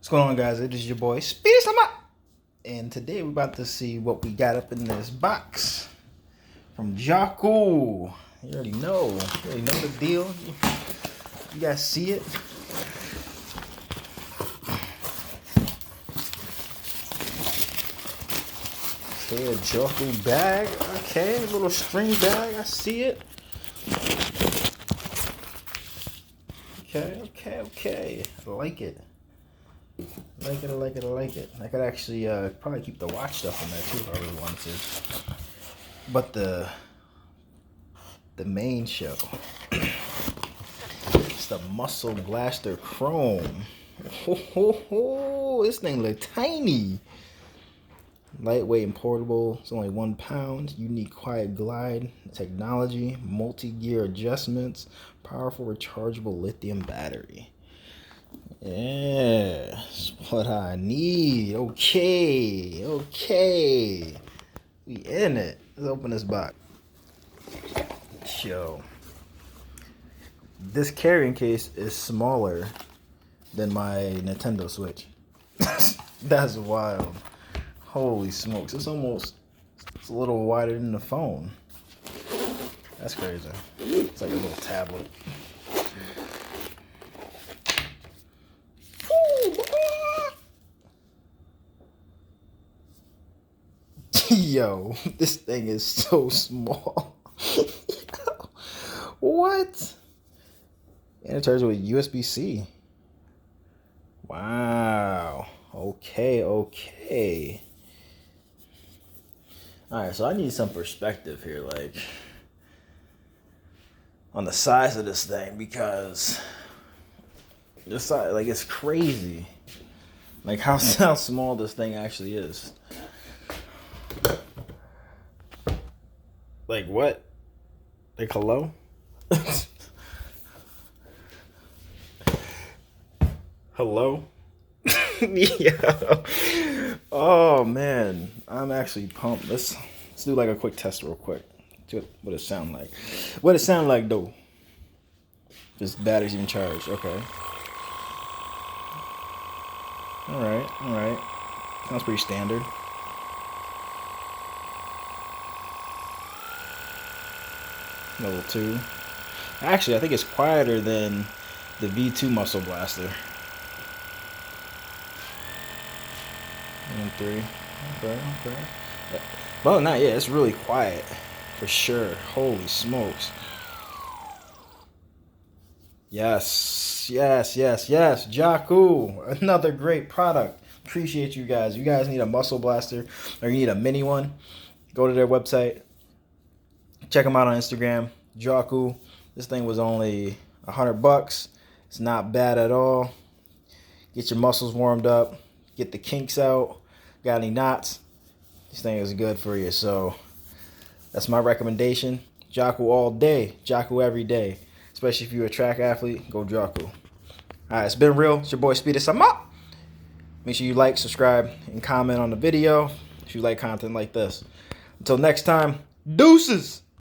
What's going on, guys? It is your boy Speed Summer, and today we're about to see what we got up in this box from Jawku. You already know. You already know the deal. You guys see it. Okay, a Jawku bag. Okay, a little string bag. I see it. Okay. I like it. I like it. I could actually probably keep the watch stuff in there too if I really wanted to. But the main show, it's the Muscle Blaster Chrome. This thing look tiny. Lightweight and portable. It's only 1 pound. Unique quiet glide technology. Multi-gear adjustments. Powerful rechargeable lithium battery. Yeah, that's what I need. Okay. We in it. Let's open this box. Show. This carrying case is smaller than my Nintendo Switch. That's wild. Holy smokes. It's a little wider than the phone. That's crazy. It's like a little tablet. Yo, this thing is so small. What? And it charges with USB-C. Wow. Okay. Alright, so I need some perspective here, like, on the size of this thing, because this size, like, it's crazy. Like, how small this thing actually is. Like, what? Like, hello? Hello? Yeah. Oh, man. I'm actually pumped. Let's do, like, a quick test real quick. See what it sound like. What it sound like, though. This battery's even charged. Okay. Alright. Sounds pretty standard. Level 2. Actually, I think it's quieter than the V2 Muscle Blaster. And 3. Okay. Well, not yet. It's really quiet. For sure. Holy smokes. Yes. Jawku. Another great product. Appreciate you guys. You guys need a Muscle Blaster or you need a mini one, go to their website. Check them out on Instagram. Jawku. This thing was only $100. It's not bad at all. Get your muscles warmed up. Get the kinks out. Got any knots? This thing is good for you. So that's my recommendation. Jawku all day. Jawku every day. Especially if you're a track athlete, go Jawku. Alright, it's been real. It's your boy Speedy Sama. Make sure you like, subscribe, and comment on the video if you like content like this. Until next time, deuces!